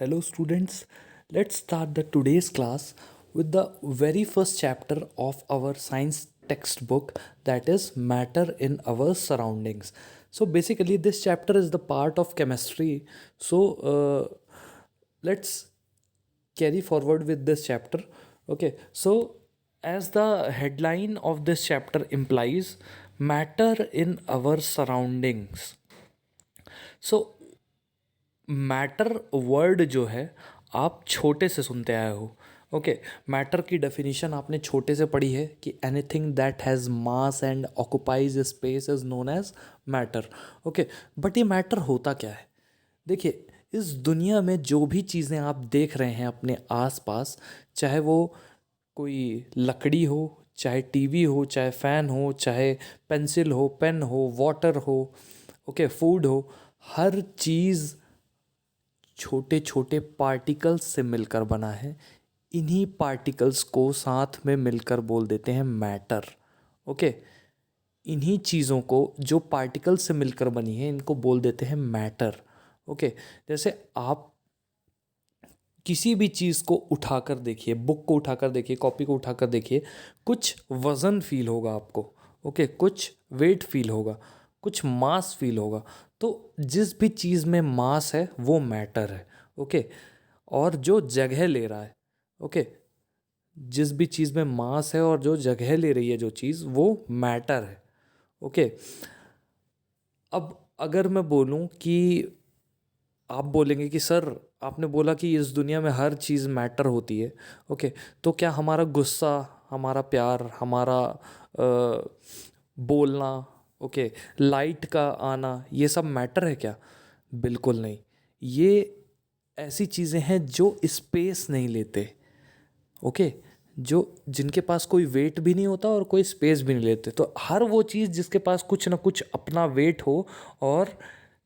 Hello, students. Let's start the today's class with the very first chapter of our science textbook, that is matter in our surroundings. So basically, this chapter is the part of chemistry. Let's carry forward with this chapter. Okay, so as the headline of this chapter implies, matter in our surroundings. So matter word जो है आप छोटे से सुनते आए हो। Okay, matter की definition आपने छोटे से पढ़ी है कि anything that has mass and occupies space is known as matter. Okay, but ये मैटर होता क्या है? देखिए, इस दुनिया में जो भी चीज़ें आप देख रहे हैं अपने आसपास, चाहे वो कोई लकड़ी हो, चाहे टीवी हो, चाहे फैन हो, चाहे पेंसिल हो, पेन हो, वाटर हो, ओके, फूड हो, हर चीज़ छोटे छोटे पार्टिकल्स से मिलकर बना है। इन्हीं पार्टिकल्स को साथ में मिलकर बोल देते हैं मैटर। ओके, इन्हीं चीज़ों को जो पार्टिकल्स से मिलकर बनी है इनको बोल देते हैं मैटर। ओके, जैसे आप किसी भी चीज़ को उठाकर देखिए, बुक को उठाकर देखिए, कॉपी को उठाकर देखिए, कुछ वज़न फील होगा आपको। ओके, कुछ वेट फील होगा, कुछ मास फील होगा। तो जिस भी चीज़ में मास है वो मैटर है। ओके, और जो जगह ले रहा है, ओके, जिस भी चीज़ में मास है और जो जगह ले रही है जो चीज़, वो मैटर है। ओके, अब अगर मैं बोलूँ कि आप बोलेंगे कि सर आपने बोला कि इस दुनिया में हर चीज़ मैटर होती है। ओके, तो क्या हमारा गुस्सा, हमारा प्यार, हमारा बोलना, ओके, लाइट का आना, ये सब मैटर है क्या? बिल्कुल नहीं। ये ऐसी चीज़ें हैं जो स्पेस नहीं लेते। ओके, जो जिनके पास कोई वेट भी नहीं होता और कोई स्पेस भी नहीं लेते। तो हर वो चीज़ जिसके पास कुछ ना कुछ अपना वेट हो और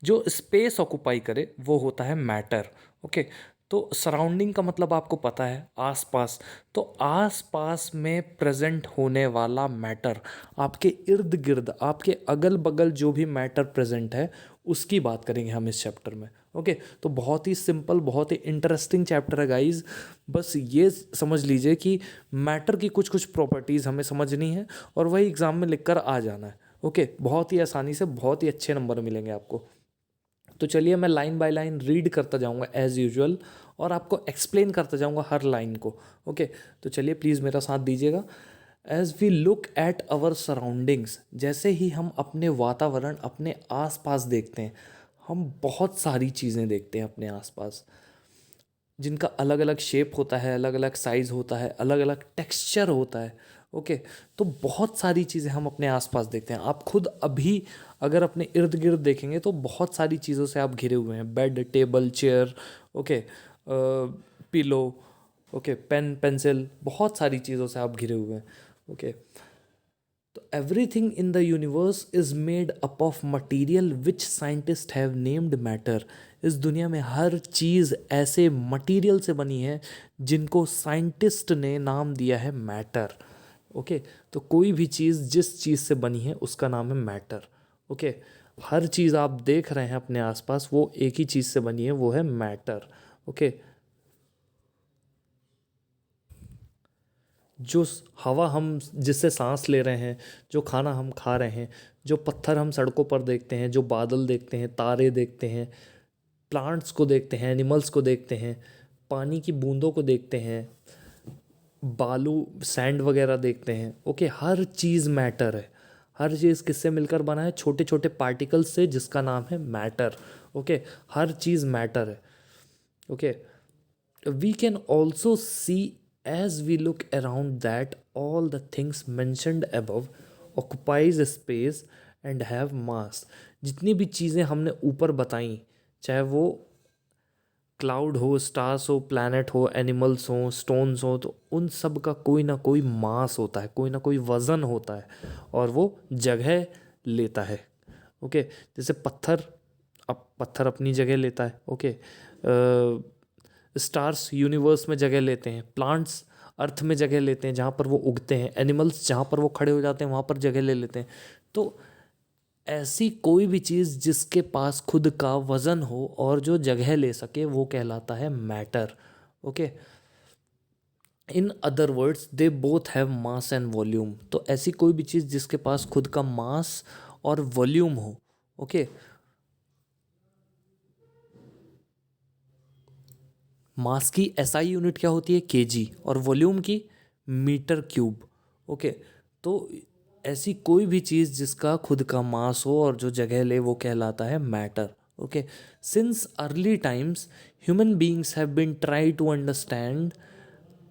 जो स्पेस ऑक्यूपाई करे, वो होता है मैटर। ओके, तो सराउंडिंग का मतलब आपको पता है, आसपास। तो आसपास में प्रेजेंट होने वाला मैटर, आपके इर्द गिर्द, आपके अगल बगल जो भी मैटर प्रेजेंट है, उसकी बात करेंगे हम इस चैप्टर में। ओके, तो बहुत ही सिंपल, बहुत ही इंटरेस्टिंग चैप्टर है गाइज। बस ये समझ लीजिए कि मैटर की कुछ कुछ प्रॉपर्टीज़ हमें समझनी है और वही एग्ज़ाम में लिख कर आ जाना है। ओके, बहुत ही आसानी से बहुत ही अच्छे नंबर मिलेंगे आपको। तो चलिए, मैं लाइन बाय लाइन रीड करता जाऊंगा एज यूजुअल और आपको एक्सप्लेन करता जाऊंगा हर लाइन को। ओके, तो चलिए प्लीज़ मेरा साथ दीजिएगा। As we look at our surroundings, जैसे ही हम अपने वातावरण, अपने आसपास देखते हैं, हम बहुत सारी चीज़ें देखते हैं अपने आसपास, जिनका अलग अलग शेप होता है, अलग अलग साइज़ होता है, अलग अलग टेक्सचर होता है। ओके, तो बहुत सारी चीज़ें हम अपने आसपास देखते हैं। आप खुद अभी अगर अपने इर्द गिर्द देखेंगे तो बहुत सारी चीज़ों से आप घिरे हुए हैं। Bed, table, chair, okay, pillow, okay, pen, pencil, बहुत सारी चीज़ों से आप घिरे हुए हैं। ओके, तो everything in the universe is made up of material which scientist have named matter. इस दुनिया में हर चीज़ ऐसे मटीरियल से बनी है जिनको साइंटिस्ट ने नाम दिया है मैटर। ओके, तो कोई भी चीज़ जिस चीज़ से बनी है उसका नाम है मैटर। ओके, हर चीज़ आप देख रहे हैं अपने आसपास, वो एक ही चीज़ से बनी है, वो है मैटर। ओके, जो हवा हम जिससे सांस ले रहे हैं, जो खाना हम खा रहे हैं, जो पत्थर हम सड़कों पर देखते हैं, जो बादल देखते हैं, तारे देखते हैं, प्लांट्स को देखते हैं, एनिमल्स को देखते हैं, पानी की बूंदों को देखते हैं, बालू, सैंड वगैरह देखते हैं। ओके, हर चीज़ मैटर है। हर चीज़ किससे मिलकर बना है? छोटे छोटे पार्टिकल्स से, जिसका नाम है मैटर। ओके, हर चीज़ मैटर है। Okay, we can also see as we look around that all the things mentioned above occupies space and have mass। जितनी भी चीज़ें हमने ऊपर बताई, चाहे वो क्लाउड हो, स्टार्स हो, प्लैनेट हो, एनिमल्स हो, स्टोन्स हो, तो उन सब का कोई ना कोई मास होता है, कोई ना कोई वज़न होता है और वो जगह लेता है। ओके, जैसे पत्थर, अब पत्थर अपनी जगह लेता है। ओके, स्टार्स यूनिवर्स में जगह लेते हैं, प्लांट्स अर्थ में जगह लेते हैं जहाँ पर वो उगते हैं, एनिमल्स जहाँ पर वो खड़े हो जाते हैं वहाँ पर जगह ले लेते हैं। तो ऐसी कोई भी चीज़ जिसके पास खुद का वज़न हो और जो जगह ले सके वो कहलाता है matter. Okay, in other words they both have mass and volume. तो ऐसी कोई भी चीज़ जिसके पास खुद का मास और वॉल्यूम हो। ओके, मास की एसआई यूनिट क्या होती है? केजी, और वॉल्यूम की मीटर क्यूब। ओके, तो ऐसी कोई भी चीज़ जिसका खुद का मास हो और जो जगह ले वो कहलाता है matter. Okay, since early times human beings have been try to understand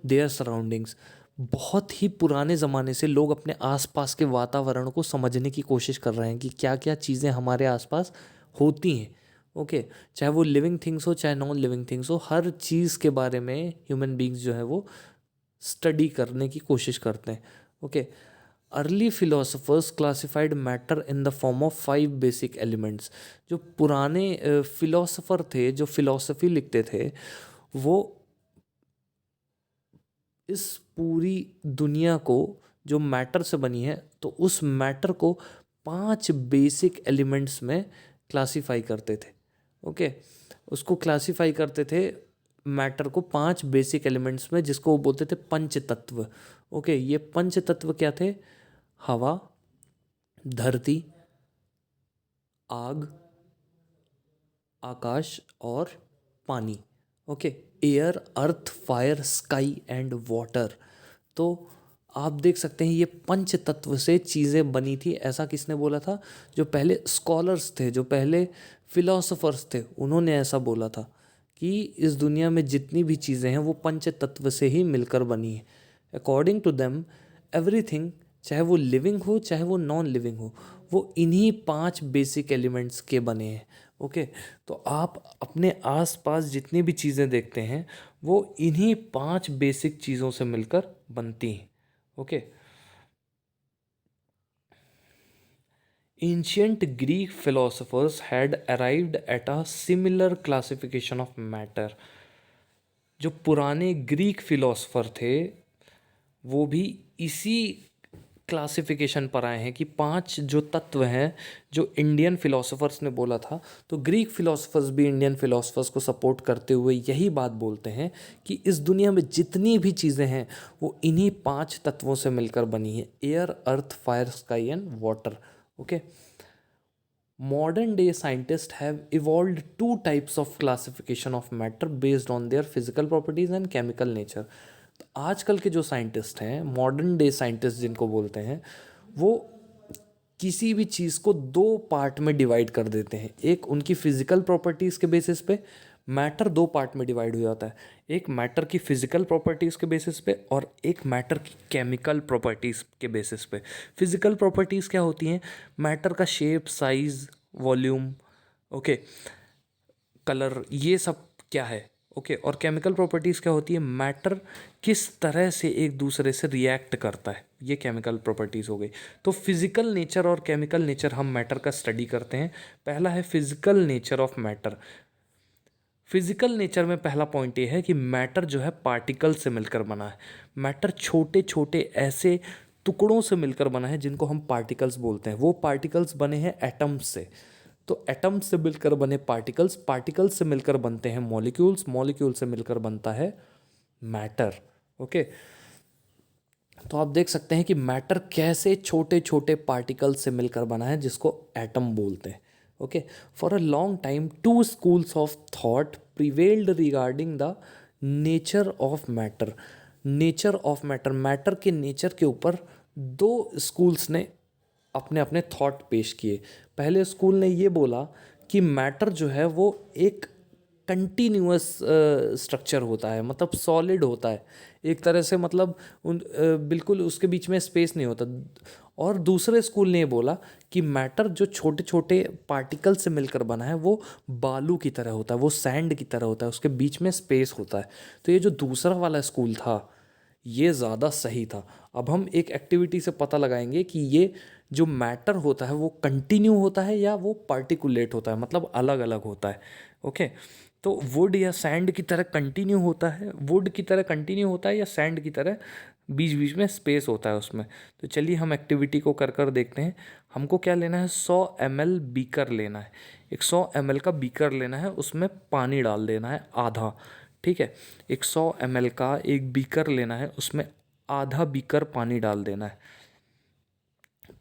their surroundings. बहुत ही पुराने ज़माने से लोग अपने आसपास के वातावरण को समझने की कोशिश कर रहे हैं कि क्या क्या चीज़ें हमारे आसपास होती हैं। ओके, चाहे वो लिविंग थिंग्स हो चाहे नॉन लिविंग थिंग्स हो, हर चीज़ के बारे में ह्यूमन बींग्स जो है वो स्टडी करने की कोशिश करते हैं। Okay, early philosophers classified matter in the form of 5 basic elements. जो पुराने फिलोसफर थे, जो फिलोसफी लिखते थे, वो इस पूरी दुनिया को जो मैटर से बनी है तो उस मैटर को 5 बेसिक एलिमेंट्स में क्लासिफाई करते थे। ओके, उसको क्लासिफाई करते थे मैटर को 5 बेसिक एलिमेंट्स में, जिसको वो बोलते थे पंच तत्व। ओके, ये पंच तत्व क्या थे? हवा, धरती, आग, आकाश और पानी। Okay, air, earth, fire, sky and water. तो आप देख सकते हैं ये पंच तत्व से चीज़ें बनी थी। ऐसा किसने बोला था? जो पहले स्कॉलर्स थे, जो पहले फिलोसोफर्स थे, उन्होंने ऐसा बोला था कि इस दुनिया में जितनी भी चीज़ें हैं वो पंच तत्व से ही मिलकर बनी है। अकॉर्डिंग टू देम एवरीथिंग, चाहे वो लिविंग हो चाहे वो नॉन लिविंग हो, वो इन्हीं 5 बेसिक एलिमेंट्स के बने हैं। ओके, तो आप अपने आसपास जितनी भी चीज़ें देखते हैं वो इन्हीं 5 बेसिक चीज़ों से मिलकर बनती हैं। Okay, ancient Greek philosophers had arrived at a similar classification of matter। जो पुराने ग्रीक फिलोसफर थे वो भी इसी क्लासिफिकेशन पर आए हैं कि 5 जो तत्व हैं जो इंडियन फिलोसफर्स ने बोला था, तो ग्रीक फिलोसफर्स भी इंडियन फिलोसफर्स को सपोर्ट करते हुए यही बात बोलते हैं कि इस दुनिया में जितनी भी चीज़ें हैं वो इन्हीं 5 तत्वों से मिलकर बनी है: air, earth, fire, sky and water. Okay, modern day scientists have evolved 2 types of classification of matter based on their physical properties and chemical nature। तो आजकल के जो साइंटिस्ट हैं, मॉडर्न डे साइंटिस्ट जिनको बोलते हैं, वो किसी भी चीज़ को 2 पार्ट में डिवाइड कर देते हैं। एक उनकी फिजिकल प्रॉपर्टीज़ के बेसिस पे मैटर 2 पार्ट में डिवाइड हो जाता है। एक मैटर की फिजिकल प्रॉपर्टीज़ के बेसिस पे और एक मैटर की केमिकल प्रॉपर्टीज़ के बेसिस पे। फिजिकल प्रॉपर्टीज़ क्या होती हैं? मैटर का shape, size, volume, okay, colour, ये सब क्या है। ओके, और केमिकल प्रॉपर्टीज़ क्या होती है? मैटर किस तरह से एक दूसरे से रिएक्ट करता है, ये केमिकल प्रॉपर्टीज़ हो गई। तो फिजिकल नेचर और केमिकल नेचर हम मैटर का स्टडी करते हैं। पहला है physical nature of matter. Physical nature में पहला पॉइंट ये है कि मैटर जो है पार्टिकल से मिलकर बना है। मैटर छोटे छोटे ऐसे टुकड़ों से मिलकर बना है जिनको हम पार्टिकल्स बोलते हैं। वो पार्टिकल्स बने हैं एटम्स से। तो एटम्स से मिलकर बने पार्टिकल्स, पार्टिकल्स से मिलकर बनते हैं मॉलिक्यूल्स, मॉलिक्यूल से मिलकर बनता है मैटर। ओके, तो आप देख सकते हैं कि मैटर कैसे छोटे छोटे पार्टिकल्स से मिलकर बना है जिसको एटम बोलते हैं। Okay, for a long time 2 schools of thought prevailed regarding the nature of matter. Nature of matter, matter के नेचर के ऊपर 2 स्कूल्स ने अपने अपने थॉट पेश किए। पहले स्कूल ने ये बोला कि मैटर जो है वो एक कंटिन्यूअस स्ट्रक्चर होता है, मतलब सॉलिड होता है एक तरह से, मतलब बिल्कुल उसके बीच में स्पेस नहीं होता। और दूसरे स्कूल ने ये बोला कि मैटर जो छोटे छोटे पार्टिकल से मिलकर बना है वो बालू की तरह होता है, वो सैंड की तरह होता है, उसके बीच में स्पेस होता है। तो ये जो दूसरा वाला स्कूल था ये ज़्यादा सही था। अब हम एक एक्टिविटी से पता लगाएंगे कि ये जो मैटर होता है वो कंटिन्यू होता है या वो पार्टिकुलेट होता है, मतलब अलग अलग होता है। ओके, तो वुड या सैंड की तरह कंटिन्यू होता है, वुड की तरह कंटिन्यू होता है या सैंड की तरह बीच बीच में स्पेस होता है उसमें। तो चलिए हम एक्टिविटी को कर कर देखते हैं। हमको क्या लेना है, 100 ml बीकर लेना है। एक 100 ml का बीकर लेना है, उसमें पानी डाल देना है आधा। ठीक है, एक 100 ml का एक बीकर लेना है, उसमें आधा बीकर पानी डाल देना है।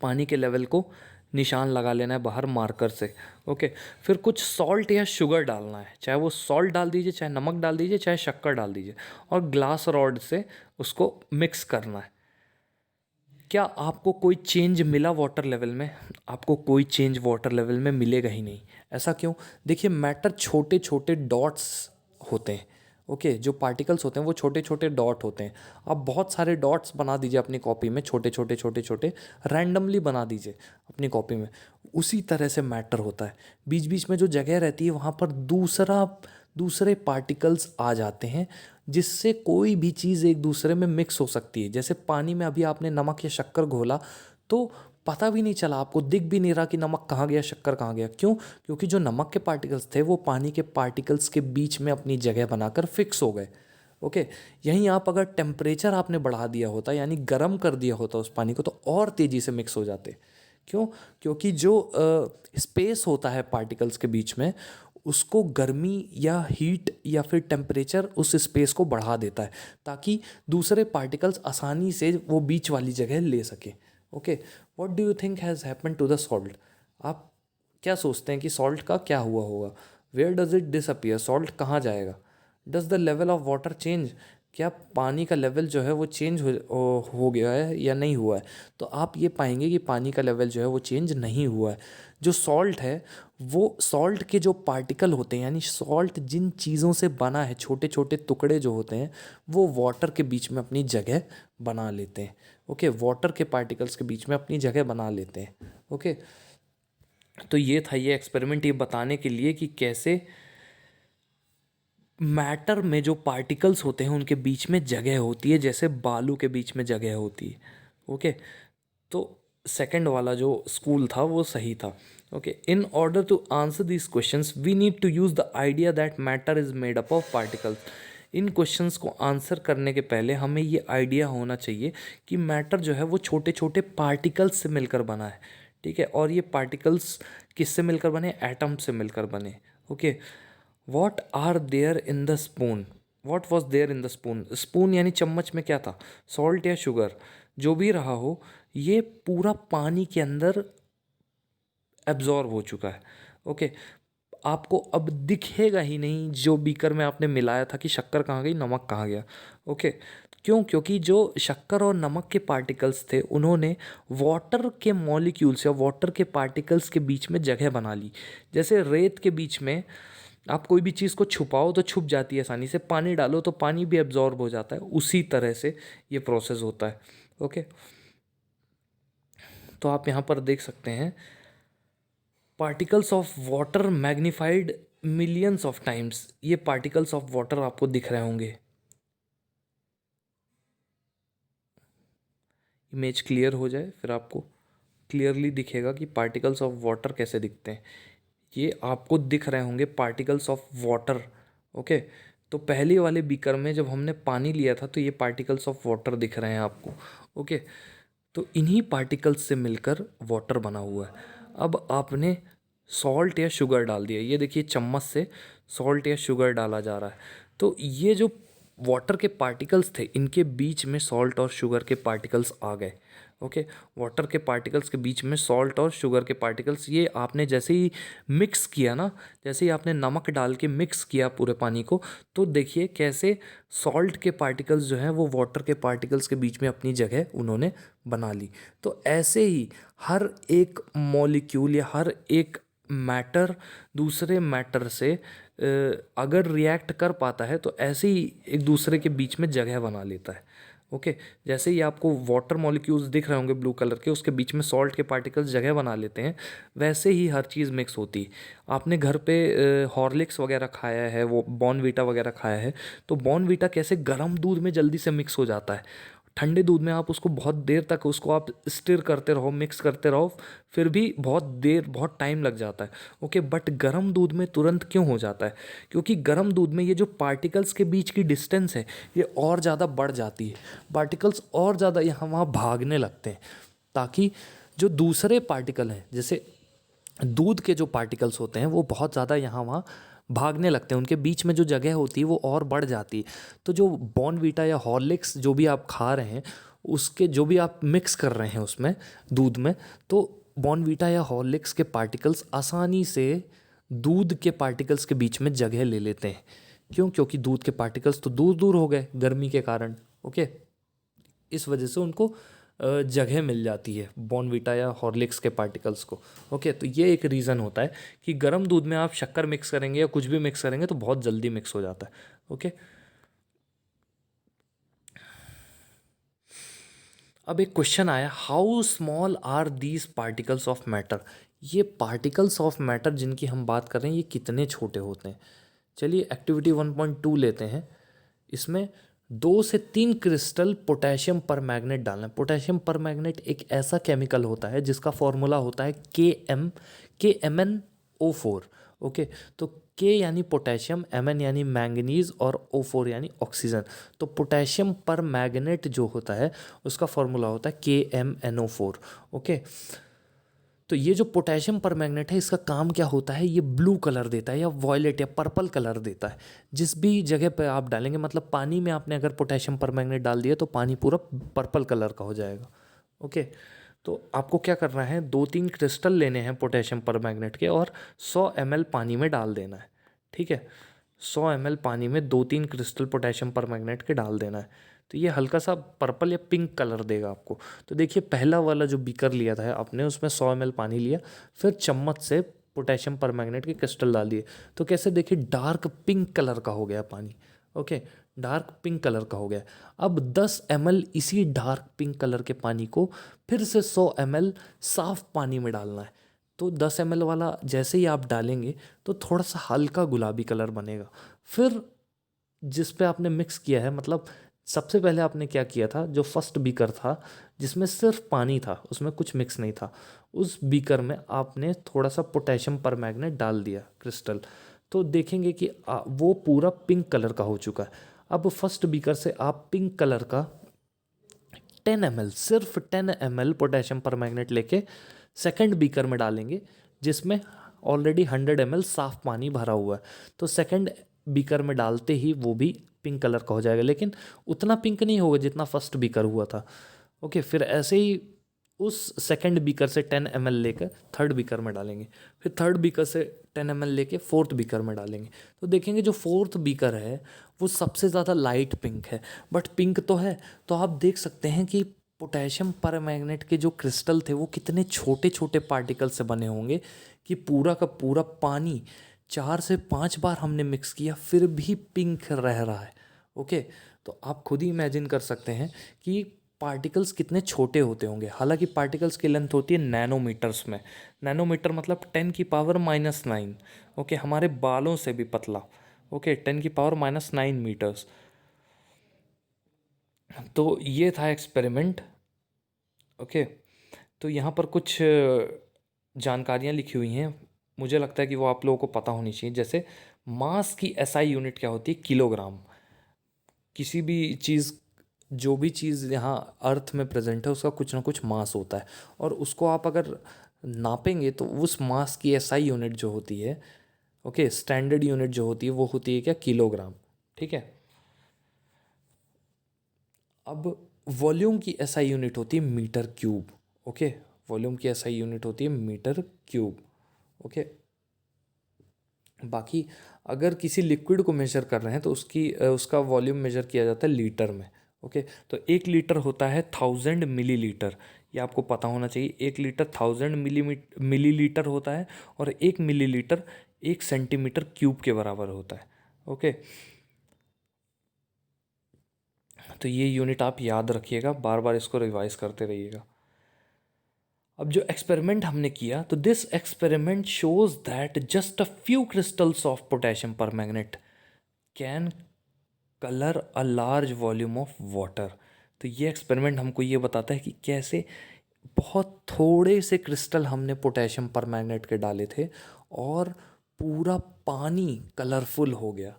पानी के लेवल को निशान लगा लेना है बाहर मार्कर से। ओके, फिर कुछ सॉल्ट या शुगर डालना है, चाहे वो सॉल्ट डाल दीजिए, चाहे नमक डाल दीजिए, चाहे शक्कर डाल दीजिए, और ग्लास रॉड से उसको मिक्स करना है। क्या आपको कोई चेंज मिला वाटर लेवल में? आपको कोई चेंज वाटर लेवल में मिलेगा ही नहीं। ऐसा क्यों? देखिए, मैटर छोटे छोटे डॉट्स होते हैं। ओके, जो पार्टिकल्स होते हैं वो छोटे छोटे डॉट होते हैं। आप बहुत सारे डॉट्स बना दीजिए अपनी कॉपी में, छोटे छोटे छोटे छोटे रैंडमली बना दीजिए अपनी कॉपी में। उसी तरह से मैटर होता है। बीच बीच में जो जगह रहती है वहाँ पर दूसरे पार्टिकल्स आ जाते हैं, जिससे कोई भी चीज़ एक दूसरे में मिक्स हो सकती है। जैसे पानी में अभी आपने नमक या शक्कर घोला, तो पता भी नहीं चला, आपको दिख भी नहीं रहा कि नमक कहाँ गया, शक्कर कहाँ गया। क्यों? क्योंकि जो नमक के पार्टिकल्स थे वो पानी के पार्टिकल्स के बीच में अपनी जगह बनाकर फिक्स हो गए। ओके, यहीं आप अगर टेम्परेचर आपने बढ़ा दिया होता, यानी गर्म कर दिया होता उस पानी को, तो और तेज़ी से मिक्स हो जाते। क्यों? क्योंकि जो स्पेस होता है पार्टिकल्स के बीच में, उसको गर्मी या हीट या फिर टेम्परेचर उस स्पेस को बढ़ा देता है, ताकि दूसरे पार्टिकल्स आसानी से वो बीच वाली जगह ले सके। Okay, what do you think has happen to the salt? आप क्या सोचते हैं कि सॉल्ट का क्या हुआ होगा? Where does it disappear? Salt कहाँ जाएगा? Does the level of water change? क्या पानी का लेवल जो है वो चेंज हो गया है या नहीं हुआ है? तो आप ये पाएंगे कि पानी का लेवल जो है वो चेंज नहीं हुआ है। जो सॉल्ट है, वो सॉल्ट के जो पार्टिकल होते हैं, यानी सॉल्ट जिन चीज़ों से बना है, छोटे छोटे टुकड़े जो होते हैं, वो वाटर के बीच में अपनी जगह बना लेते हैं। ओके, वाटर के पार्टिकल्स के बीच में अपनी जगह बना लेते हैं। ओके, तो ये था ये एक्सपेरिमेंट, ये बताने के लिए कि कैसे मैटर में जो पार्टिकल्स होते हैं उनके बीच में जगह होती है, जैसे बालू के बीच में जगह होती है। ओके, तो सेकंड वाला जो स्कूल था वो सही था। Okay, in order to answer this questions we need to use the idea that matter is made up of particles. इन क्वेश्चंस को आंसर करने के पहले हमें ये आइडिया होना चाहिए कि मैटर जो है वो छोटे छोटे पार्टिकल्स से मिलकर बना है। ठीक है, और ये पार्टिकल्स किससे मिलकर बने? एटम से मिलकर बने। Okay, what are there in the spoon? What was there in the spoon? Spoon यानी चम्मच में क्या था? सॉल्ट या शुगर? जो भी रहा हो, ये पूरा पानी के अंदर एब्जॉर्ब हो चुका है। ओके, आपको अब दिखेगा ही नहीं जो बीकर में आपने मिलाया था कि शक्कर कहाँ गई, नमक कहाँ गया। ओके, क्यों? क्योंकि जो शक्कर और नमक के पार्टिकल्स थे उन्होंने वाटर के मॉलिक्यूल्स या वाटर के पार्टिकल्स के बीच में जगह बना ली। जैसे रेत के बीच में आप कोई भी चीज़ को छुपाओ तो छुप जाती है आसानी से, पानी डालो तो पानी भी एब्जॉर्ब हो जाता है, उसी तरह से ये प्रोसेस होता है। ओके, तो आप यहाँ पर देख सकते हैं particles of water magnified millions of times. ये पार्टिकल्स ऑफ वाटर आपको दिख रहे होंगे। इमेज क्लियर हो जाए फिर आपको क्लियरली दिखेगा कि पार्टिकल्स ऑफ वाटर कैसे दिखते हैं। ये आपको दिख रहे होंगे पार्टिकल्स ऑफ वाटर। ओके, तो पहले वाले बीकर में जब हमने पानी लिया था तो ये पार्टिकल्स ऑफ वाटर दिख रहे हैं आपको। ओके, तो इन्हीं पार्टिकल्स से मिलकर वाटर बना हुआ है। अब आपने सॉल्ट या शुगर डाल दिया, ये देखिए चम्मच से सॉल्ट या शुगर डाला जा रहा है, तो ये जो वाटर के पार्टिकल्स थे इनके बीच में सॉल्ट और शुगर के पार्टिकल्स आ गए। ओके, वाटर के पार्टिकल्स के बीच में सॉल्ट और शुगर के पार्टिकल्स, ये आपने जैसे ही मिक्स किया ना, जैसे ही आपने नमक डाल के मिक्स किया पूरे पानी को, तो देखिए कैसे सॉल्ट के पार्टिकल्स जो हैं वो वाटर के पार्टिकल्स के बीच में अपनी जगह उन्होंने बना ली। तो ऐसे ही हर एक मॉलिक्यूल या हर एक मैटर दूसरे मैटर से अगर रिएक्ट कर पाता है तो ऐसे ही एक दूसरे के बीच में जगह बना लेता है। ओके, जैसे ही आपको वाटर मॉलिक्यूल्स दिख रहे होंगे ब्लू कलर के, उसके बीच में सॉल्ट के पार्टिकल्स जगह बना लेते हैं, वैसे ही हर चीज़ मिक्स होती है। आपने घर पे हॉर्लिक्स वगैरह खाया है, वो बॉर्नवीटा वगैरह खाया है, तो बॉर्नवीटा कैसे गर्म दूध में जल्दी से मिक्स हो जाता है, ठंडे दूध में आप उसको बहुत देर तक उसको आप स्टिर करते रहो, मिक्स करते रहो, फिर भी बहुत टाइम लग जाता है। ओके, बट गर्म दूध में तुरंत क्यों हो जाता है? क्योंकि गर्म दूध में ये जो पार्टिकल्स के बीच की डिस्टेंस है ये और ज़्यादा बढ़ जाती है, पार्टिकल्स और ज़्यादा यहाँ वहाँ भागने लगते हैं, ताकि जो दूसरे पार्टिकल हैं, जैसे दूध के जो पार्टिकल्स होते हैं वो बहुत ज़्यादा यहाँ वहाँ भागने लगते हैं, उनके बीच में जो जगह होती है वो और बढ़ जाती है। तो जो बॉर्नवीटा या हॉर्लिक्स जो भी आप खा रहे हैं, उसके जो भी आप मिक्स कर रहे हैं उसमें दूध में, तो बॉर्नवीटा या हॉर्लिक्स के पार्टिकल्स आसानी से दूध के पार्टिकल्स के बीच में जगह ले लेते हैं। क्यों? क्योंकि दूध के पार्टिकल्स तो दूर दूर हो गए गर्मी के कारण। ओके, इस वजह से उनको जगह मिल जाती है बॉर्नवीटा या हॉर्लिक्स के पार्टिकल्स को। ओके, तो ये एक रीज़न होता है कि गर्म दूध में आप शक्कर मिक्स करेंगे या कुछ भी मिक्स करेंगे तो बहुत जल्दी मिक्स हो जाता है। ओके, अब एक क्वेश्चन आया, how small are these particles of matter? ये पार्टिकल्स ऑफ मैटर जिनकी हम बात कर रहे हैं ये कितने छोटे होते हैं? चलिए एक्टिविटी 1.2 लेते हैं। इसमें 2 से 3 क्रिस्टल पोटेशियम परमैंगनेट डालना है। पोटेशियम परमैंगनेट एक ऐसा केमिकल होता है जिसका फॉर्मूला होता है KMnO4। ओके, तो के यानी पोटेशियम, Mn यानी मैंगनीज और O4 यानी ऑक्सीजन। तो पोटेशियम परमैंगनेट जो होता है उसका फॉर्मूला होता है KMnO4। ओके, तो ये जो पोटेशियम परमैंगनेट है इसका काम क्या होता है? ये ब्लू कलर देता है या वॉयलेट या पर्पल कलर देता है जिस भी जगह पे आप डालेंगे। मतलब पानी में आपने अगर पोटेशियम परमैंगनेट डाल दिया तो पानी पूरा पर्पल कलर का हो जाएगा। ओके, तो आपको क्या करना है, 2-3 क्रिस्टल लेने हैं पोटेशियम परमैंगनेट के और 100 ml पानी में डाल देना है। ठीक है, 100 ml पानी में 2-3 क्रिस्टल पोटेशियम परमैंगनेट के डाल देना है। तो ये हल्का सा पर्पल या पिंक कलर देगा आपको। तो देखिए पहला वाला जो बीकर लिया था आपने उसमें 100 ml पानी लिया, फिर चम्मच से पोटेशियम परमैंगनेट के क्रिस्टल डाल दिए, तो कैसे देखिए डार्क पिंक कलर का हो गया पानी। ओके, डार्क पिंक कलर का हो गया। अब 10 ml इसी डार्क पिंक कलर के पानी को फिर से 100 ml साफ पानी में डालना है। तो 10 ml वाला जैसे ही आप डालेंगे तो थोड़ा सा हल्का गुलाबी कलर बनेगा। फिर जिस पे आपने मिक्स किया है, मतलब सबसे पहले आपने क्या किया था, जो फर्स्ट बीकर था जिसमें सिर्फ पानी था उसमें कुछ मिक्स नहीं था, उस बीकर में आपने थोड़ा सा पोटेशियम परमैंगनेट डाल दिया क्रिस्टल। तो देखेंगे कि वो पूरा पिंक कलर का हो चुका है। अब फर्स्ट बीकर से आप पिंक कलर का 10 ml, सिर्फ 10 ml पोटेशियम परमैंगनेट लेके सेकंड बीकर में डालेंगे जिसमें ऑलरेडी 100 ml साफ पानी भरा हुआ है। तो सेकंड बीकर में डालते ही वो भी पिंक कलर का हो जाएगा, लेकिन उतना पिंक नहीं होगा जितना फर्स्ट बीकर हुआ था। ओके, फिर ऐसे ही उस सेकंड बीकर से 10 ml लेकर थर्ड बीकर में डालेंगे, फिर थर्ड बीकर से 10 ml लेके फोर्थ बीकर में डालेंगे। तो देखेंगे जो फोर्थ बीकर है वो सबसे ज़्यादा लाइट पिंक है, बट पिंक तो है। तो आप देख सकते हैं कि पोटेशियम परमैंगनेट के जो क्रिस्टल थे वो कितने छोटे छोटे पार्टिकल से बने होंगे कि पूरा का पूरा पानी 4 से 5 बार हमने मिक्स किया फिर भी पिंक रह रहा है। ओके, तो आप खुद ही इमेजिन कर सकते हैं कि पार्टिकल्स कितने छोटे होते होंगे। हालांकि पार्टिकल्स की लेंथ होती है नैनोमीटर्स में। नैनोमीटर मतलब 10⁻⁹। ओके, हमारे बालों से भी पतला। Okay, 10⁻⁹ metres. तो ये था एक्सपेरिमेंट। ओके, तो यहाँ पर कुछ जानकारियाँ लिखी हुई हैं, मुझे लगता है कि वो आप लोगों को पता होनी चाहिए। जैसे मास की एसआई यूनिट क्या होती है? किलोग्राम। किसी भी चीज़, जो भी चीज़ यहाँ अर्थ में प्रेजेंट है उसका कुछ ना कुछ मास होता है, और उसको आप अगर नापेंगे तो उस मास की एसआई यूनिट जो होती है, ओके, स्टैंडर्ड यूनिट जो होती है वो होती है क्या? किलोग्राम। ठीक है, अब वॉल्यूम की एसआई यूनिट होती है मीटर क्यूब। ओके, वॉल्यूम की एसआई यूनिट होती है मीटर क्यूब। ओके, बाकी अगर किसी लिक्विड को मेजर कर रहे हैं तो उसका वॉल्यूम मेजर किया जाता है लीटर में। ओके, तो 1 लीटर होता है 1000 मिलीलीटर। ये आपको पता होना चाहिए, 1 लीटर 1000 मिलीलीटर होता है, और 1 मिलीलीटर 1 सेंटीमीटर क्यूब के बराबर होता है। ओके, तो ये यूनिट आप याद रखिएगा, बार बार इसको रिवाइज करते रहिएगा। अब जो एक्सपेरिमेंट हमने किया, तो this experiment shows that just a few crystals of potassium permanganate can colour a large volume of water. तो ये एक्सपेरिमेंट हमको ये बताता है कि कैसे बहुत थोड़े से क्रिस्टल हमने पोटेशियम परमैंगनेट के डाले थे और पूरा पानी कलरफुल हो गया।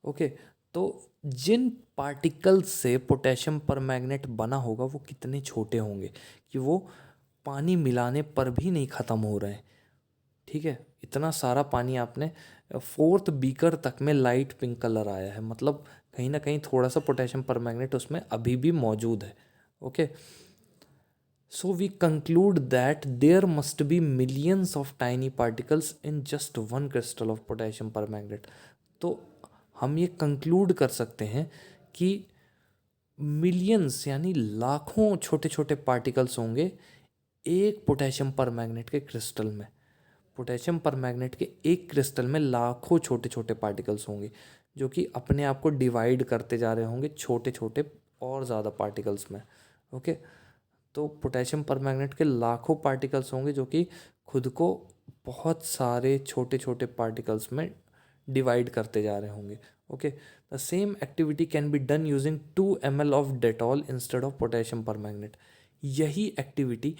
ओके, तो जिन पार्टिकल्स से पोटेशियम परमैंगनेट बना होगा वो कितने छोटे होंगे कि वो पानी मिलाने पर भी नहीं ख़त्म हो रहे हैं। ठीक है, इतना सारा पानी आपने 4th बीकर तक में लाइट पिंक कलर आया है, मतलब कहीं ना कहीं थोड़ा सा पोटेशियम परमैंगनेट उसमें अभी भी मौजूद है। Okay, so we conclude that there must be millions of tiny particles in just one crystal of potassium permanganate। तो हम ये कंक्लूड कर सकते हैं कि मिलियंस यानी लाखों छोटे छोटे पार्टिकल्स होंगे एक पोटेशियम परमैंगनेट के क्रिस्टल में। पोटेशियम परमैंगनेट के एक क्रिस्टल में लाखों छोटे छोटे पार्टिकल्स होंगे जो कि अपने आप को डिवाइड करते जा रहे होंगे छोटे छोटे और ज़्यादा पार्टिकल्स में। ओके, तो पोटेशियम परमैंगनेट के लाखों पार्टिकल्स होंगे जो कि खुद को बहुत सारे छोटे छोटे पार्टिकल्स में डिवाइड करते जा रहे होंगे। Okay, the same activity can be done using 2 ml of Dettol instead of potassium permanganate. यही एक्टिविटी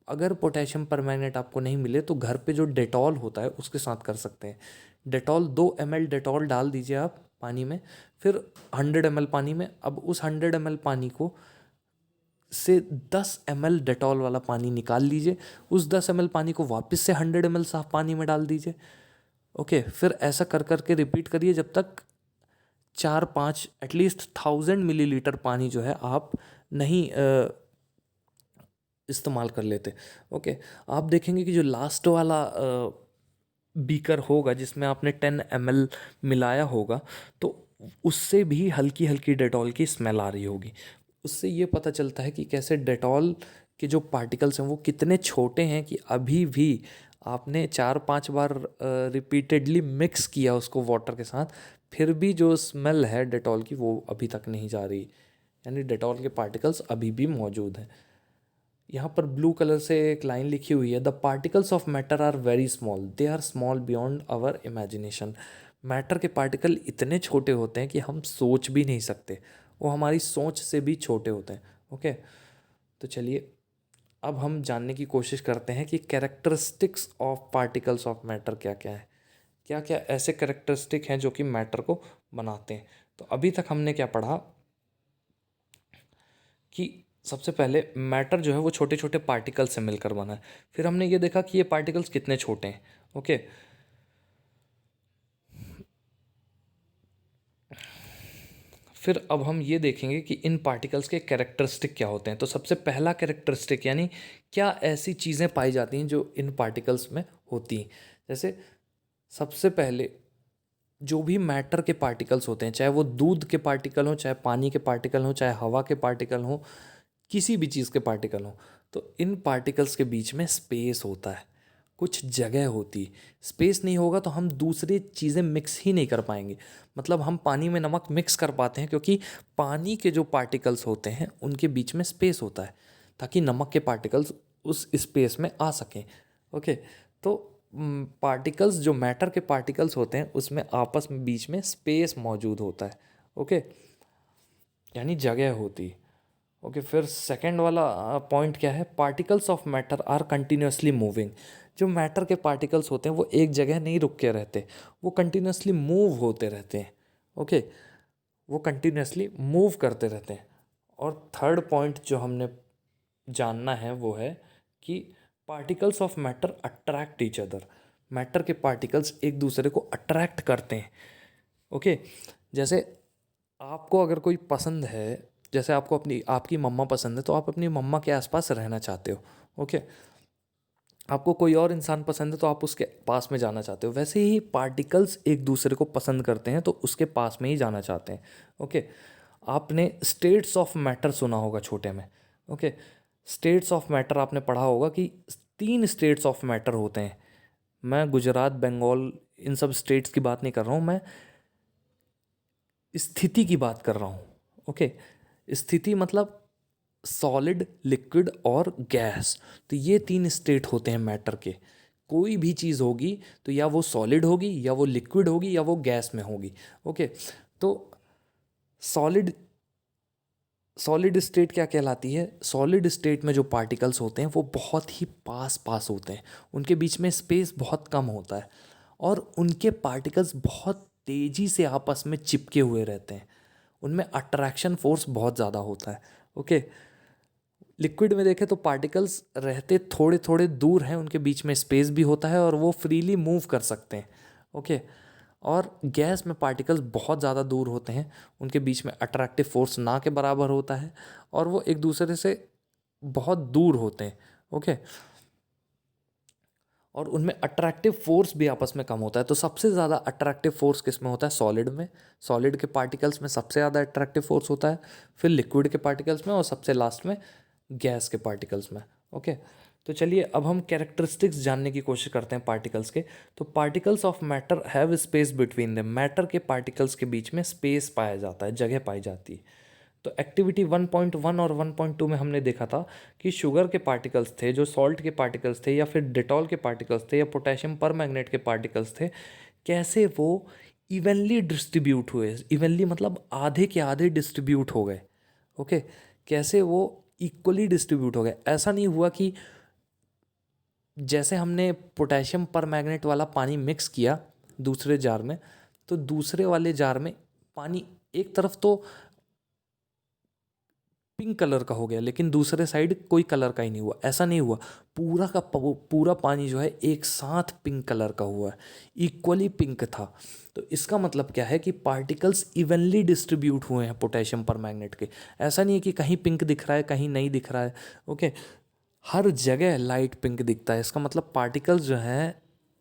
अगर पोटेशियम परमैंगनेट आपको नहीं मिले तो घर पे जो डेटॉल होता है उसके साथ कर सकते हैं। डेटॉल 2 ml डेटॉल डाल दीजिए आप पानी में, फिर 100 ml पानी में। अब उस 100 ml पानी को से 10 ml डेटॉल वाला पानी निकाल लीजिए, उस 10 ml पानी को वापस से 100 ml साफ पानी में डाल दीजिए। ओके, फिर ऐसा कर करके रिपीट करिए जब तक 4-5 एटलीस्ट 1000 मिलीलीटर पानी जो है आप नहीं इस्तेमाल कर लेते। ओके, आप देखेंगे कि जो लास्ट वाला बीकर होगा जिसमें आपने 10 ml मिलाया होगा तो उससे भी हल्की हल्की डेटॉल की स्मेल आ रही होगी। उससे ये पता चलता है कि कैसे डेटॉल के जो पार्टिकल्स हैं वो कितने छोटे हैं कि अभी भी आपने 4-5 बार रिपीटेडली मिक्स किया उसको वाटर के साथ, फिर भी जो स्मेल है डेटॉल की वो अभी तक नहीं जा रही, यानी डेटॉल के पार्टिकल्स अभी भी मौजूद हैं। यहाँ पर ब्लू कलर से एक लाइन लिखी हुई है, the particles of matter are very small, they are small beyond our imagination. Matter के पार्टिकल इतने छोटे होते हैं कि हम सोच भी नहीं सकते, वो हमारी सोच से भी छोटे होते हैं। ओके, तो चलिए अब हम जानने की कोशिश करते हैं कि characteristics of particles of matter क्या क्या है, क्या क्या ऐसे कैरेक्टरिस्टिक हैं जो कि मैटर को बनाते हैं। तो अभी तक हमने क्या पढ़ा कि सबसे पहले मैटर जो है वो छोटे छोटे पार्टिकल्स से मिलकर बना है। फिर हमने ये देखा कि ये पार्टिकल्स कितने छोटे हैं। ओके, फिर अब हम ये देखेंगे कि इन पार्टिकल्स के कैरेक्टरिस्टिक क्या होते हैं। तो सबसे पहला कैरेक्टरिस्टिक यानी क्या ऐसी चीज़ें पाई जाती हैं जो इन पार्टिकल्स में होती हैं। जैसे सबसे पहले जो भी मैटर के पार्टिकल्स होते हैं, चाहे वो दूध के पार्टिकल हों, चाहे पानी के पार्टिकल हों, चाहे हवा के पार्टिकल हों, किसी भी चीज़ के पार्टिकल हों, तो इन पार्टिकल्स के बीच में स्पेस होता है, कुछ जगह होती है। स्पेस नहीं होगा तो हम दूसरी चीज़ें मिक्स ही नहीं कर पाएंगे। मतलब हम पानी में नमक मिक्स कर पाते हैं क्योंकि पानी के जो पार्टिकल्स होते हैं उनके बीच में स्पेस होता है ताकि नमक के पार्टिकल्स उस स्पेस में आ सकें। ओके, तो पार्टिकल्स जो मैटर के पार्टिकल्स होते हैं उसमें आपस में बीच में स्पेस मौजूद होता है। ओके, यानी जगह होती है। ओके, फिर सेकंड वाला पॉइंट क्या है, particles of matter are continuously moving. जो मैटर के पार्टिकल्स होते हैं वो एक जगह नहीं रुक के रहते, वो कंटिन्यूसली मूव होते रहते हैं। ओके, वो कंटिन्यूसली मूव करते रहते हैं। और थर्ड पॉइंट जो हमने जानना है वो है कि particles of matter attract each other. Matter के पार्टिकल्स एक दूसरे को अट्रैक्ट करते हैं। ओके, जैसे आपको अगर कोई पसंद है, जैसे आपको अपनी आपकी मम्मा पसंद है तो आप अपनी मम्मा के आसपास रहना चाहते हो। ओके, आपको कोई और इंसान पसंद है तो आप उसके पास में जाना चाहते हो। वैसे ही पार्टिकल्स एक दूसरे को पसंद करते हैं तो उसके पास में ही जाना चाहते हैं। ओके, आपने स्टेट्स ऑफ मैटर सुना होगा छोटे में। ओके, स्टेट्स ऑफ मैटर आपने पढ़ा होगा कि 3 स्टेट्स ऑफ मैटर होते हैं। मैं गुजरात, बंगाल इन सब स्टेट्स की बात नहीं कर रहा हूँ, मैं स्थिति की बात कर रहा हूँ। ओके, स्थिति मतलब सॉलिड, लिक्विड और गैस। तो ये 3 स्टेट होते हैं मैटर के। कोई भी चीज़ होगी तो या वो सॉलिड होगी या वो लिक्विड होगी या वो गैस में होगी। ओके, तो सॉलिड सॉलिड स्टेट क्या कहलाती है? सॉलिड स्टेट में जो पार्टिकल्स होते हैं वो बहुत ही पास पास होते हैं, उनके बीच में स्पेस बहुत कम होता है और उनके पार्टिकल्स बहुत तेज़ी से आपस में चिपके हुए रहते हैं, उनमें अट्रैक्शन फोर्स बहुत ज़्यादा होता है। ओके, लिक्विड में देखें तो पार्टिकल्स रहते थोड़े थोड़े दूर हैं, उनके बीच में स्पेस भी होता है और वो फ्रीली मूव कर सकते हैं। ओके, और गैस में पार्टिकल्स बहुत ज़्यादा दूर होते हैं, उनके बीच में अट्रैक्टिव फोर्स ना के बराबर होता है और वो एक दूसरे से बहुत दूर होते हैं। ओके, और उनमें अट्रैक्टिव फोर्स भी आपस में कम होता है। तो सबसे ज़्यादा अट्रैक्टिव फोर्स किस में होता है? सॉलिड में। सॉलिड के पार्टिकल्स में सबसे ज़्यादा अट्रैक्टिव फोर्स होता है, फिर लिक्विड के पार्टिकल्स में और सबसे लास्ट में गैस के पार्टिकल्स में। ओके, तो चलिए अब हम कैरेक्टरिस्टिक्स जानने की कोशिश करते हैं पार्टिकल्स के। तो particles of matter have space between them. Matter के पार्टिकल्स के बीच में स्पेस पाया जाता है, जगह पाई जाती है। तो एक्टिविटी 1.1 और 1.2 में हमने देखा था कि शुगर के पार्टिकल्स थे, जो सॉल्ट के पार्टिकल्स थे या फिर डेटॉल के पार्टिकल्स थे या पोटेशियम परमैंगनेट के पार्टिकल्स थे, कैसे वो इवनली डिस्ट्रीब्यूट हुए। इवनली मतलब आधे के आधे डिस्ट्रीब्यूट हो गए। ओके, कैसे वो इक्वली डिस्ट्रीब्यूट हो गए। ऐसा नहीं हुआ कि जैसे हमने पोटेशियम परमैंगनेट वाला पानी मिक्स किया दूसरे जार में, तो दूसरे वाले जार में पानी एक तरफ तो पिंक कलर का हो गया लेकिन दूसरे साइड कोई कलर का ही नहीं हुआ। ऐसा नहीं हुआ, पूरा का पूरा पानी जो है एक साथ पिंक कलर का हुआ है, इक्वली पिंक था। तो इसका मतलब क्या है कि पार्टिकल्स इवनली डिस्ट्रीब्यूट हुए हैं पोटेशियम परमैंगनेट के। ऐसा नहीं है कि कहीं पिंक दिख रहा है कहीं नहीं दिख रहा है। ओके, हर जगह लाइट पिंक दिखता है। इसका मतलब पार्टिकल्स जो हैं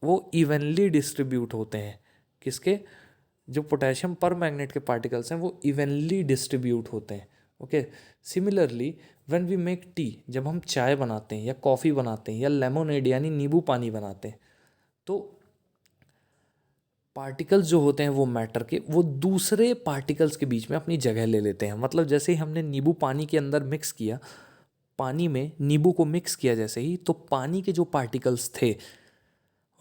वो इवनली डिस्ट्रीब्यूट होते हैं। किसके? जो पोटेशियम परमैंगनेट के पार्टिकल्स हैं वो इवनली डिस्ट्रीब्यूट होते हैं। Okay, similarly when we make tea, जब हम चाय बनाते हैं या कॉफ़ी बनाते हैं या लेमोनेड यानी नींबू पानी बनाते हैं, तो पार्टिकल्स जो होते हैं वो मैटर के, वो दूसरे पार्टिकल्स के बीच में अपनी जगह ले लेते हैं। मतलब जैसे ही हमने नींबू पानी के अंदर मिक्स किया, पानी में नींबू को मिक्स किया जैसे ही, तो पानी के जो पार्टिकल्स थे,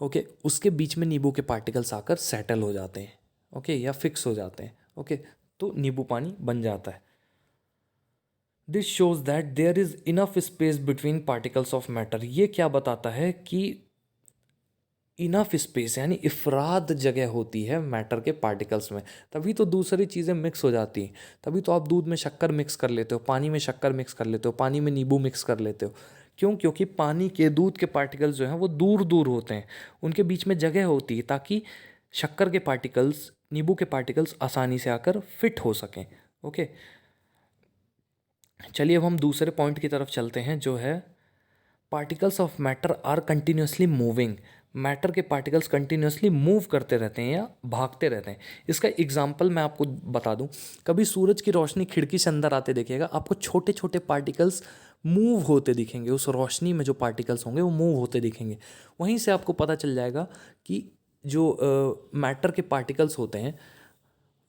ओके, उसके बीच में नींबू के पार्टिकल्स आकर सेटल हो जाते हैं। ओके, या फिक्स हो जाते हैं। ओके, तो नींबू पानी बन जाता है। This shows that there is enough space between particles of matter. ये क्या बताता है कि इनफ स्पेस यानी इफराद जगह होती है मैटर के पार्टिकल्स में, तभी तो दूसरी चीज़ें मिक्स हो जाती हैं। तभी तो आप दूध में शक्कर मिक्स कर लेते हो, पानी में शक्कर मिक्स कर लेते हो, पानी में नींबू मिक्स कर लेते हो। क्यों? क्योंकि पानी के, दूध के पार्टिकल्स जो हैं वो दूर दूर होते हैं, उनके बीच में जगह होती है ताकि शक्कर के पार्टिकल्स, नींबू के पार्टिकल्स आसानी से आकर फिट हो सकें। ओके, चलिए अब हम दूसरे पॉइंट की तरफ चलते हैं, जो है particles of matter are continuously moving. Matter के पार्टिकल्स कंटिन्यूसली मूव करते रहते हैं या भागते रहते हैं। इसका एग्जांपल मैं आपको बता दूं, कभी सूरज की रोशनी खिड़की से अंदर आते देखिएगा, आपको छोटे छोटे पार्टिकल्स मूव होते दिखेंगे। उस रोशनी में जो पार्टिकल्स होंगे वो मूव होते दिखेंगे। वहीं से आपको पता चल जाएगा कि जो मैटर के पार्टिकल्स होते हैं,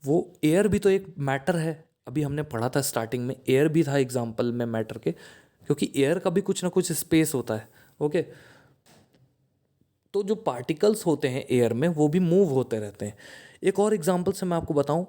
वो एयर भी तो एक मैटर है। अभी हमने पढ़ा था स्टार्टिंग में, एयर भी था एग्जाम्पल में मैटर के, क्योंकि एयर का भी कुछ ना कुछ स्पेस होता है। ओके, तो जो पार्टिकल्स होते हैं एयर में वो भी मूव होते रहते हैं। एक और एग्जाम्पल से मैं आपको बताऊं,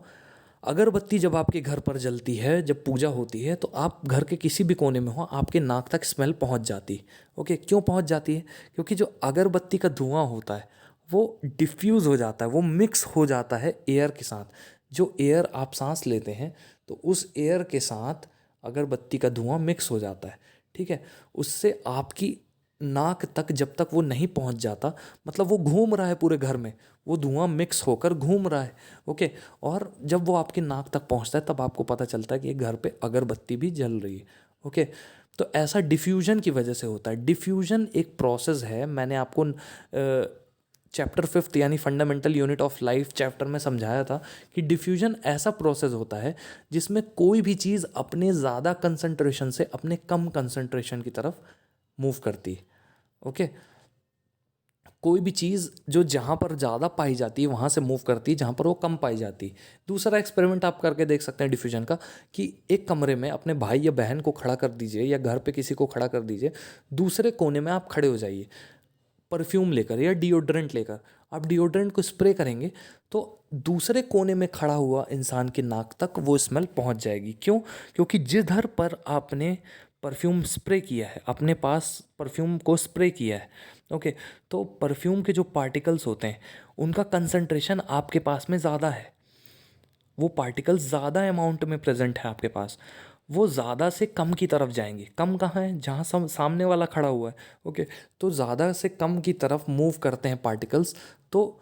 अगरबत्ती जब आपके घर पर जलती है, जब पूजा होती है, तो आप घर के किसी भी कोने में हो, आपके नाक तक स्मेल पहुंच जाती है। ओके, क्यों पहुंच जाती है? क्योंकि जो अगरबत्ती का धुआं होता है वो डिफ्यूज़ हो जाता है, वो मिक्स हो जाता है एयर के साथ। जो एयर आप सांस लेते हैं, तो उस एयर के साथ अगरबत्ती का धुआं मिक्स हो जाता है। ठीक है, उससे आपकी नाक तक जब तक वो नहीं पहुंच जाता, मतलब वो घूम रहा है पूरे घर में, वो धुआं मिक्स होकर घूम रहा है। ओके, और जब वो आपकी नाक तक पहुंचता है तब आपको पता चलता है कि घर पे अगरबत्ती भी जल रही है। ओके, तो ऐसा डिफ्यूजन की वजह से होता है। डिफ्यूजन एक प्रोसेस है, मैंने आपको चैप्टर 5 यानी fundamental unit of life chapter में समझाया था कि डिफ्यूजन ऐसा प्रोसेस होता है जिसमें कोई भी चीज़ अपने ज़्यादा कंसंट्रेशन से अपने कम कंसंट्रेशन की तरफ मूव करती है। ओके, कोई भी चीज़ जो जहाँ पर ज़्यादा पाई जाती है वहाँ से मूव करती है जहाँ पर वो कम पाई जाती है। दूसरा एक्सपेरिमेंट आप करके देख सकते हैं डिफ्यूजन का, कि एक कमरे में अपने भाई या बहन को खड़ा कर दीजिए या घर पे किसी को खड़ा कर दीजिए, दूसरे कोने में आप खड़े हो जाइए, परफ्यूम लेकर या डिओड्रेंट लेकर आप डिओड्रेंट को स्प्रे करेंगे तो दूसरे कोने में खड़ा हुआ इंसान की नाक तक वो स्मेल पहुंच जाएगी। क्यों? क्योंकि जिधर पर आपने परफ्यूम स्प्रे किया है, अपने पास परफ्यूम को स्प्रे किया है, ओके, तो परफ्यूम के जो पार्टिकल्स होते हैं उनका कंसंट्रेशन आपके पास में ज़्यादा है, वो पार्टिकल्स ज़्यादा अमाउंट में प्रेजेंट है आपके पास, वो ज़्यादा से कम की तरफ जाएंगे। कम कहाँ है? जहाँ सामने वाला खड़ा हुआ है, ओके, तो ज़्यादा से कम की तरफ मूव करते हैं पार्टिकल्स, तो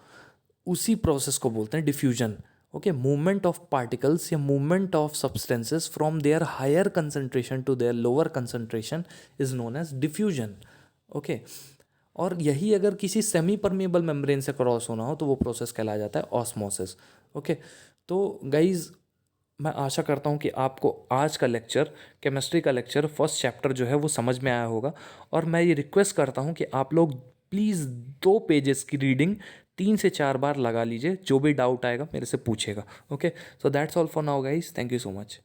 उसी प्रोसेस को बोलते हैं diffusion. Okay, movement of particles या movement of substances from their higher concentration to their lower concentration is known as diffusion. Okay, और यही अगर किसी सेमी परमेबल मेम्ब्रेन से क्रॉस होना हो तो वो प्रोसेस कहलाया जाता है ऑस्मोसिस। ओके, तो गाइज मैं आशा करता हूँ कि आपको आज का लेक्चर, केमिस्ट्री का लेक्चर फर्स्ट चैप्टर जो है वो समझ में आया होगा। और मैं ये रिक्वेस्ट करता हूँ कि आप लोग प्लीज़ 2 पेजेस की रीडिंग 3 से 4 बार लगा लीजिए। जो भी डाउट आएगा मेरे से पूछेगा। Okay, so that's all for now guys, thank you so much.